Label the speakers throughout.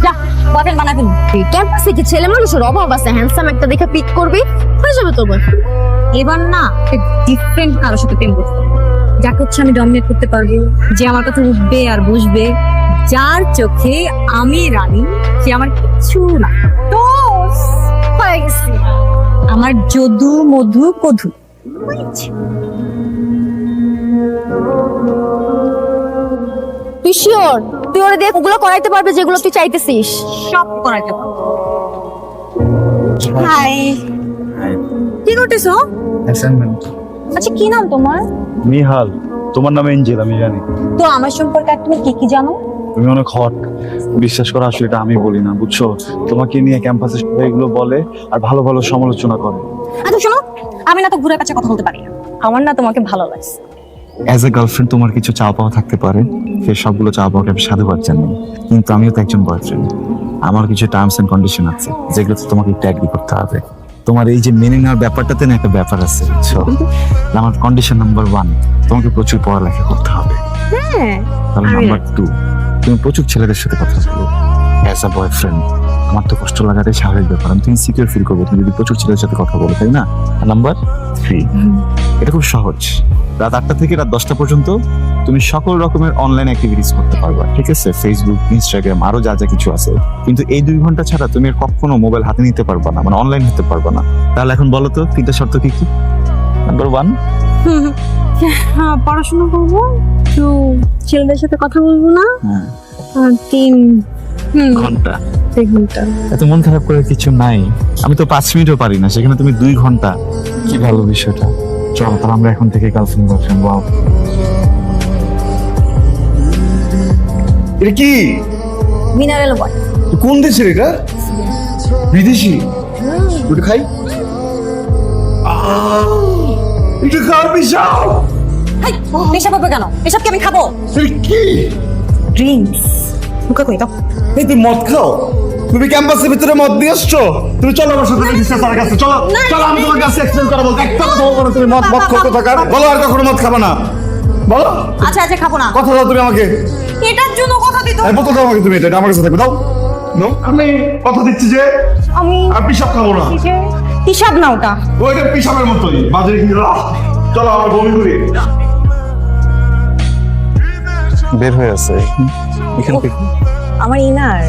Speaker 1: যা বয়ফ্রেন্ড বানাবি ক্যাম্পাসে কি ছেলে মানুষের অভাব আছে? হ্যান্ডসাম একটা দেখে পিক করবি, হয়ে যাবে তোর বয়ফ্রেন্ড।
Speaker 2: এবার না ডিফারেন্ট কারোর সাথে প্রেম করতে, যাকে হচ্ছে আমি ডমিনেট করতে পারবো, যে আমার কথা উঠবে আর বসবে, যার চোখে আমি রানী, সে আমার কিছু না।
Speaker 1: তো হয়ে গেছি।
Speaker 2: আমার যদু মধু কধু।
Speaker 1: তুই শিওর তুই ওরে দিয়ে ওগুলো করাইতে পারবে যেগুলো তুই চাইতেছিস?
Speaker 2: সব করাইতে পারবো।
Speaker 1: হাই,
Speaker 2: কি করতেছো?
Speaker 3: অ্যাসাইনমেন্ট।
Speaker 2: আচ্ছা কি নাম তোমার?
Speaker 3: নিহাল। তোমার নাম এঞ্জেল, আমি জানি।
Speaker 2: তো আমার সম্পর্কে আর তুমি কি জানো?
Speaker 3: তুমি অনেক হট। বিশ্বাস করো, আসলে এটা আমি বলি না, বুঝছো? তোমাকে নিয়ে ক্যাম্পাসে সবাই এগুলো বলে আর ভালো ভালো সমালোচনা করে।
Speaker 2: আচ্ছা শোনো, আমি না তো ঘুরে কাছে কথা বলতে পারি না। আমার না তোমাকে ভালো লাগছে।
Speaker 3: অ্যাজ এ গার্লফ্রেন্ড তোমার কিছু চাওয়া পাওয়া থাকতে পারে, সে সবগুলো চাওয়া পাওয়াকে আমি সাধুবাদ জানাই। কিন্তু আমিও তো একজন বয়ফ্রেন্ড, আমার কিছু টার্মস এন্ড কন্ডিশন আছে যেগুলোতে তোমাকে একটু অ্যাগ্রি করতে হবে। তোমার এই যে মেনে নেওয়ার ব্যাপারটাতে না একটা ব্যাপার আছে, বুঝছো? আমার কন্ডিশন নাম্বার 1, তোমাকে প্রচুর পড়ালেখা করতে হবে।
Speaker 2: হ্যাঁ।
Speaker 3: তাহলে নাম্বার 2, তুমি প্রচুর ছেলেদের সাথে কথা বলো। অ্যাজ আ বয়ফ্রেন্ড আমার তো কষ্ট লাগাটাই স্বাভাবিক ব্যাপার, আমি তুমি সিকিউর ফিল করবো তুমি যদি প্রচুর ছেলেদের সাথে কথা বলো, তাই না? নাম্বার 3, এটা খুব সহজ। রাত 8টা থেকে রাত 10টা পর্যন্ত তুমি সকল রকমের অনলাইন অ্যাক্টিভিটিস করতে পারবা, ঠিক আছে? ফেসবুক, ইনস্টাগ্রাম, আরো যা যা কিছু আছে। কিন্তু এই 2 ঘন্টা ছাড়া তুমি আর কখনো মোবাইল হাতে নিতে পারবা না, মানে অনলাইন হতে পারবা না। তাহলে এখন বলো তো 3টা শর্ত কি কি? নাম্বার 1,
Speaker 2: হ্যাঁ, পড়াশোনা করবো, তো ছেলেদের সাথে কথা বলবো না,
Speaker 3: হ্যাঁ,
Speaker 2: আর 3
Speaker 3: ঘন্টা।
Speaker 2: ঘন্টা।
Speaker 3: এত মন খারাপ করে কিছু নাই, আমি তো 5 মিনিটও পারি না, সেখানে তুমি 2 ঘন্টা। কি ভালো বিষয়টা। চলো তাহলে আমরা এখন থেকে গার্লফ্রেন্ড বয়ফ্রেন্ড। ওয়াও,
Speaker 4: এটা কি?
Speaker 2: Mineral water.
Speaker 4: কোন দেশের এটা? বিদেশি? ওটা খাই? এটা খাওয়ার বিশাল।
Speaker 2: হাই, নেশা করবে কেন? এসব কি আমি খাবো?
Speaker 4: এটা কি?
Speaker 2: ড্রিঙ্কস। মুখে কই দাও।
Speaker 4: এই তুমি মদ খাও? তুমি ক্যাম্পাসের ভিতরে মদ নিয়ে আসছো? তুমি চলো আমার সাথে রেজিস্ট্রার স্যারের কাছে চলো। চলো আমি তোমার কাছে এক্সপ্লেইন করাবো। একটা কথা বলবো না, তুমি মদ খেতে থাকার। বলো আর কখনো মদ খাবে না। বলো।
Speaker 2: আচ্ছা আচ্ছা, খাবো না।
Speaker 4: কথা দাও তুমি আমাকে।
Speaker 2: এটার জন্য কথা দিত।
Speaker 4: এই বোতল দাও আমাকে, তুমি এটা আমার কাছে থাকবে দাও। নো, আমি কথা দিচ্ছি যে
Speaker 2: আমি
Speaker 4: আর পিসাব খাবো না।
Speaker 2: হিসাব না ওটা।
Speaker 4: ওইটা পিসাবের মতোই বাজে কি। চলো আমার বমি করি।
Speaker 3: বের হয়ে আছে এখান থেকে।
Speaker 2: আমার ইনার।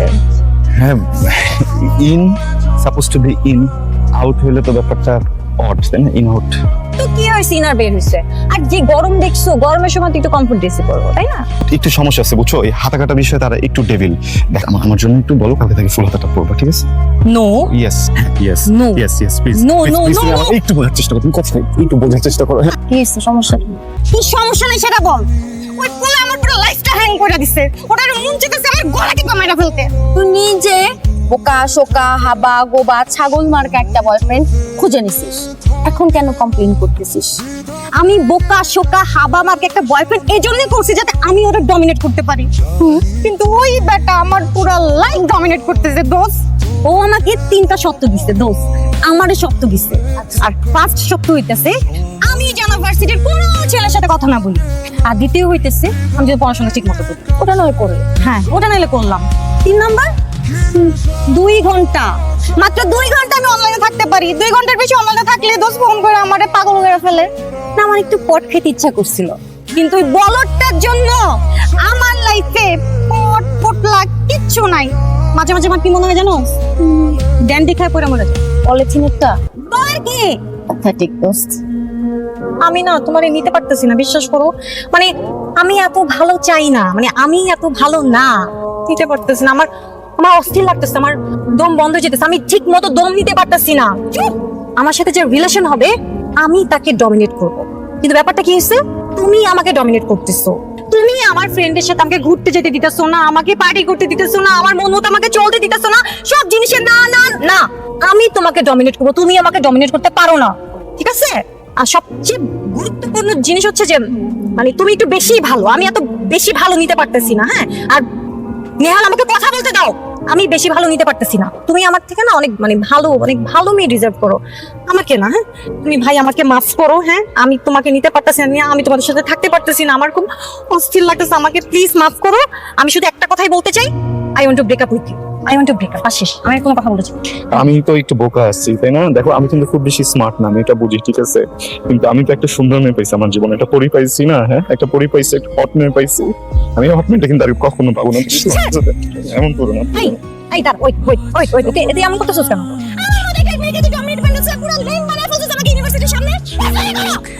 Speaker 3: হ্যাঁ, in suppose two be in, out হইলে তো ব্যাপারটা অড, তাই না? In out.
Speaker 2: তো কি হয়েছে? ইনার বের হয়েছে। আর যে গরম দেখছো, গরমের সময় তো একটু কমফোর্ট ড্রেসে পরবো, তাই না?
Speaker 3: একটু সমস্যা আছে, বুঝছো? এই হাতা কাটা বিষয়ে তারা একটু ডেভিল। দেখ আমার জন্য একটু বলো, কালকে থেকে ফুল হাতাটা পরবা, ঠিক আছে?
Speaker 2: No.
Speaker 3: Yes yes
Speaker 2: No.
Speaker 3: Yes yes please.
Speaker 2: No, no, no, no.
Speaker 3: একটু বোঝার চেষ্টা করো, তুমি কথা একটু বোঝার চেষ্টা করো।
Speaker 2: কি হয়েছে? সমস্যা কি? কি সমস্যা নাই সেটা বল। ওই কোলে আমার পুরো লাইফটা হ্যাং করে দিছে। ওটার মন চেয়েছে আমার গলা টিপা মাইরা ফেলতে।
Speaker 1: তুই নিজে বোকা শোকা হাবা গোবা ছাগল মার্কা একটা বয়ফ্রেন্ড খুঁজে নিছিস, এখন কেন কমপ্লেইন করতেছিস?
Speaker 2: আমি বোকা শোকা হাবা মার্কে একটা বয়ফ্রেন্ড এই জন্যই করছি যাতে আমি ওটা ডমিনেট করতে পারি। কিন্তু ওই বেটা আমার পুরো লাইফ ডমিনেট করতেছে দোষ। ও আমাকে 3টা শর্ত দিছে দোষ, আমারও শর্ত দিছে। আর ফার্স্ট শর্ত হইতেছে আমি যেন ভার্সিটির কোনো ছেলের সাথে কথা না বলি। আর দ্বিতীয় হইতেছে আমি যদি পড়াশোনা ঠিক মতো করি।
Speaker 1: ওটা নয় করে।
Speaker 2: হ্যাঁ, ওটা নাইলে করলাম। 3 নাম্বার 2 ঘন্টা, মাত্র 2 ঘন্টা আমি অনলাইনে থাকতে পারি। 2 ঘন্টার বেশি অনলাইনে থাকলে দোষ ফোন করে আমারে পাগল করে ফেলে। না, আমার একটু পট খেতে ইচ্ছা করছিল, কিন্তু ওই বলদটার জন্য আমার লাইফে পট পটলা কিচ্ছু নাই। মাঝে মাঝে আমার কি মনে হয় জানো? ড্যান্ডি খায় পড়ে মরে যায়।
Speaker 1: পলিথিনেরটা
Speaker 2: তোর কি?
Speaker 1: প্যাথেটিক দোস্ত।
Speaker 2: আমি না তোমারে নিতে পারতেছি না, বিশ্বাস করো। মানে আমি এত ভালো চাই না, মানে আমি এত ভালো না, নিতে পারতেছি না। আমার আমার অস্থির লাগতেছে, আমার দম বন্ধ হয়ে যেতেছে, আমি ঠিক মতো দম নিতে পারতেছি না। চুপ! আমার সাথে যে রিলেশন হবে আমি তাকে ডমিনেট করব, কিন্তু ব্যাপারটা কি হচ্ছে? তুমি আমাকে ডমিনেট করতেছো। তুমি আমার ফ্রেন্ডের সাথে আমাকে ঘুরতে যেতে দিতেছো না, আমাকে পার্টি করতে দিতেছো না, আমার মন মতো আমাকে চলতে দিতেছো না, সব জিনিসে না না না। আমি তোমাকে ডমিনেট করবো, তুমি আমাকে ডমিনেট করতে পারো না, ঠিক আছে? আর সবচেয়ে গুরুত্বপূর্ণ জিনিস হচ্ছে যে মানে তুমি একটু বেশি ভালো, আমি এত বেশি ভালো নিতে পারতেছি না। হ্যাঁ, আর নেহাল আমাকে কথা বলতে দাও, আমি বেশি ভালো নিতে পারতেছি না। তুমি আমার থেকে না অনেক মানে অনেক ভালো মেয়ে ডিজার্ভ করো, আমাকে না। হ্যাঁ, তুমি ভাই আমাকে মাফ করো। হ্যাঁ, আমি তোমাকে নিতে পারতেছি না, আমি তোমাদের সাথে থাকতে পারতেছি না, আমার খুব অস্থির লাগতেছে, আমাকে প্লিজ মাফ করো। আমি শুধু একটা কথাই বলতে চাই, I want to break up with you. I want to break up. শেষ, আমি আর কোনো কথা বলতে চাই না।
Speaker 3: আমি তো একটু বোকা আসছি তাই না? দেখো আমি কিন্তু খুব বেশি স্মার্ট না, আমি এটা বুঝি, ঠিক আছে, কিন্তু আমি তো একটা সুন্দর মেয়ে পাইছি আমার জীবনে, একটা পরি পাইছি না, হ্যাঁ একটা পরি পাইছি, একটা হট মেয়ে পাইছি। আমি হট মেয়েটা কিন্তু আর কখনো পাবো না, এমন করো না।
Speaker 2: এই দাঁড়া, ওই এতে এমন করতেছিস কেন?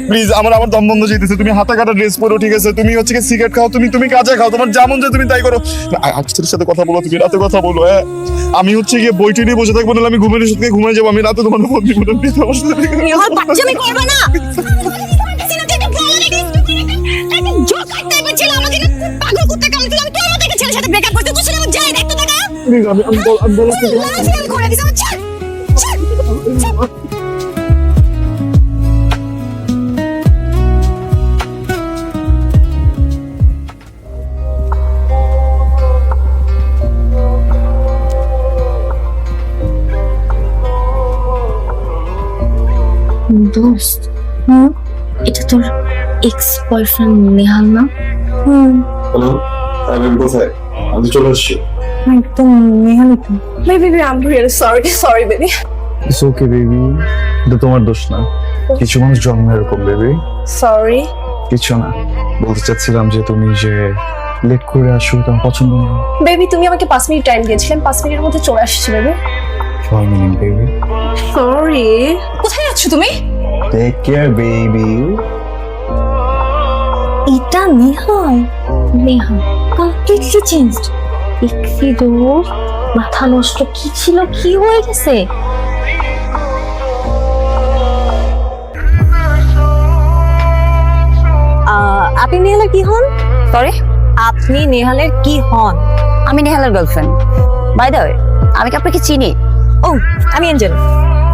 Speaker 4: প্লিজ আমার দম বন্ধ যেতেছে, তুমি হাতা কাটা ড্রেস পরো, ঠিক আছে, তুমি হচ্ছে কি সিগারেট খাও, তুমি কাজে খাও, তোমার যেমন যে তুমি তাই করো। আজকের সাথে কথা বলো, তুমি রাতে কথা বলো। হ্যাঁ আমি হচ্ছে গিয়ে বইটি নিয়ে বসে থাকবো, নাহলে আমি ঘুমের সাথে ঘুমিয়ে যাবো, আমি রাতে তোমার ফোন দিব না, প্লিজ আমার সাথে দেখা করো।
Speaker 2: নিহাল বাচ্চামি করবে না।
Speaker 4: প্লিজ আমি বলছি
Speaker 1: দোস্ত, এটা তোর এক্স বয়ফ্রেন্ড নেহাল না?
Speaker 4: হ্যালো, আমি কোথায়? আমি চলে আসছি।
Speaker 2: একদম নেহাল তো।
Speaker 5: Baby, I'm really sorry, baby.
Speaker 3: It's okay baby, এটা তোমার দোষ না, কিছু মানুষ জন্ম এরকম বেবি,
Speaker 5: Sorry.
Speaker 3: কিছু না। বলতে চাচ্ছিলাম যে তুমি যে লেট করে আসো তোমার পছন্দ না।
Speaker 5: বেবি, তুমি আমাকে 5 মিনিট টাইম দিয়েছিলেন, 5 মিনিটের মধ্যে চলে আসছি বেবি।
Speaker 3: 1 minute baby.
Speaker 5: সরি। কোথায় যাচ্ছ তুমি?
Speaker 3: Take care baby.
Speaker 2: এটা নেহাল।
Speaker 1: Nehal
Speaker 2: completely changed.
Speaker 1: দেখছি দোস্ত, মাথা নষ্ট, কি ছিল, কি হয়ে গেছে?
Speaker 2: আপনি নেহালের কি হন?
Speaker 1: সরি,
Speaker 2: আপনি নেহালের কি হন?
Speaker 1: আমি নেহালের গার্লফ্রেন্ড। বাই দ্য ওয়ে, আমি কি আপনাকে চিনি?
Speaker 2: ও, আমি Angel.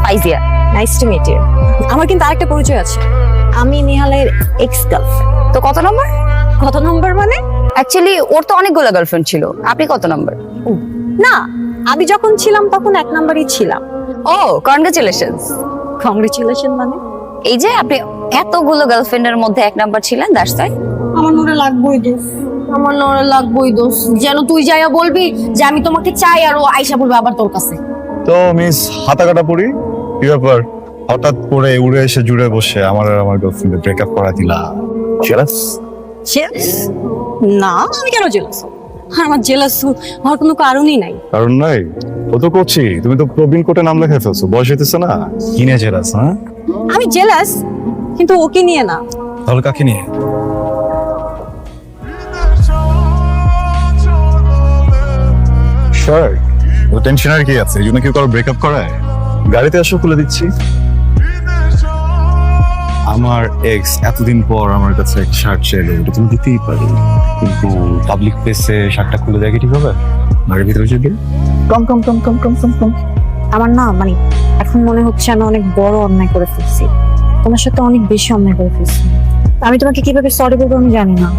Speaker 1: Faizia.
Speaker 2: Nice to meet you. আমার কিন্তু আরেকটা পরিচয় আছে, আমি নেহালের এক্স গার্লফ্রেন্ড।
Speaker 1: তো কত নম্বর?
Speaker 2: কত নম্বর মানে?
Speaker 1: অ্যাকচুয়ালি ওর তো অনেকগুলো গার্লফ্রেন্ড ছিল, আপনি কত নম্বর?
Speaker 2: না, আমি যখন ছিলাম তখন 1 নম্বরই ছিলাম।
Speaker 1: ও, কনগ্রাচুলেশনস।
Speaker 2: কংগ্রেচুলেশন মানে?
Speaker 1: এই যে আপনি এতগুলো গার্লফ্রেন্ডের মধ্যে 1 নাম্বার ছিলেন, দ্যাটস তাই।
Speaker 2: আমার নোরে লাগবেই দোষ।
Speaker 1: আমার নড়ে লাগবই দোষ, যেন তুই যাইয়া বলবি যে আমি তোমাকে চাই, আর ও আইসা বলবে আবার তোর কাছে।
Speaker 4: তো মিস হাতা কাটা পড়ি, কি ব্যাপার? হঠাৎ করে উড়ে এসে জুড়ে বসে আমার আর আমার গার্লফ্রেন্ডের ব্রেকআপ করা দিলা, জেলাস?
Speaker 2: জেলাস? না, আমি কেন জেলাস? আমার জেলাস হওয়ার কোনো কারণই নাই।
Speaker 4: কারণ নাই, ও তো করছি, তুমি তো প্রবীণ কোর্টে নাম লেখা ফেলছো, বয়স হইতেছে না, কিনে জেলাস? হ্যাঁ
Speaker 2: আমি জেলাস, কিন্তু ওকে নিয়ে না।
Speaker 4: তাহলে কাকে নিয়ে? স্যার, ও টেনশনের কি আছে? এই জন্য কেউ কারো ব্রেকআপ করায়? গাড়িতে আসো, খুলে দিচ্ছি। আমার এক্স এতদিন পর আমার কাছে এক শার্ট চাইলো, এটা তুমি দিতেই পারি, কিন্তু পাবলিক প্লেসে শার্টটা খুলে দেয় কি ঠিক হবে? বাড়ির ভিতরে যদি কম
Speaker 2: আমার না মানে এখন মনে হচ্ছে আমি অনেক বড় অন্যায় করে ফেলছি, তোমার সাথে অনেক বেশি অন্যায় করে ফেলছি। আমি তোমাকে কিভাবে সরি বলবো আমি জানি না।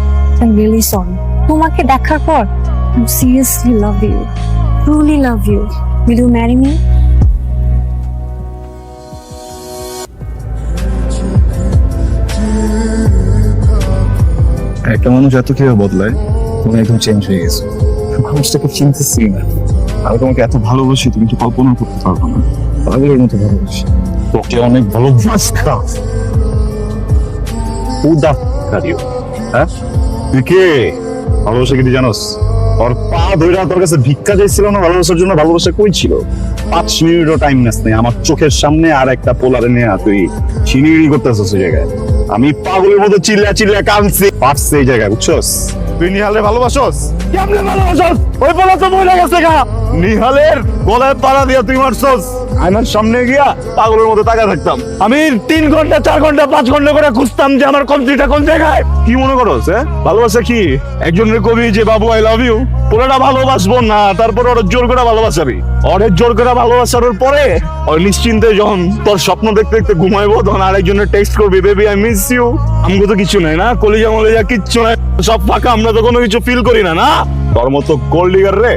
Speaker 2: I really sorry. তোমাকে দেখার পর I seriously love you, truly love you. Will you marry me?
Speaker 3: একটা মানুষ এত কিভাবে বদলায়, তুমি একদম চেঞ্জ হয়ে গেছো, মানুষটাকে চিনতেছি না। আমি তোমাকে এত ভালোবাসি, তুমি তো কল্পনা করতে পারবো না, পাগলের মতো ভালোবাসি তোকে, অনেক ভালোবাসতাম।
Speaker 4: হ্যাঁ তুই কে? ভালোবাসা কি তুই জানোস? ওর পা ধইরা তোর কাছে ভিক্ষা চাইছিল না ভালোবাসার জন্য? ভালোবাসা কই ছিল? 5 মিনিটও টাইম নাস নেই, আমার চোখের সামনে আর একটা পোলারে নিয়ে তুই চিনিড়ি করতেছিস ওই জায়গায়। আমি পাগলের মতো চিল্লা চিল্লা কাঁদছি, পারছে এই জায়গায়, বুঝছস? তুই নিহালের ভালোবাসস? কেমনে ভালোবাসস? ওই পোলা তো মরে গেছে গা। নিহালের গলায় পাড়া দিয়া তুই মারছস, আয়নার সামনে গিয়া পাগলের মতো তাকা থাকতাম আমি 3 ঘন্টা 4 ঘন্টা 5 ঘন্টা করে খুঁজতাম যে আমার কমপ্লিটটা কোন জায়গায়। কি মনে করস? হ্যাঁ ভালোবাসা কি? একজনের কবি যে বাবু আই লাভ ইউ, ওরা ভালোবাসবো না, তারপর ওরা জোর করে ভালোবাসাবি, ওরে জোর করে ভালোবাসার পরে ওই নিশ্চিন্তে যখন তোর স্বপ্ন দেখতে দেখতে ঘুমাইবো তখন আরেকজনের টেক্সট করবি, বেবি আই মিস ইউ। আমগো তো কিছু নাই না, কলিজা মলিজা কিচ্ছু নাই, সব ফাঁকা, আমরা তো কোনো কিছু ফিল করি না। না তোর মতো কোল্ড ডিগার রে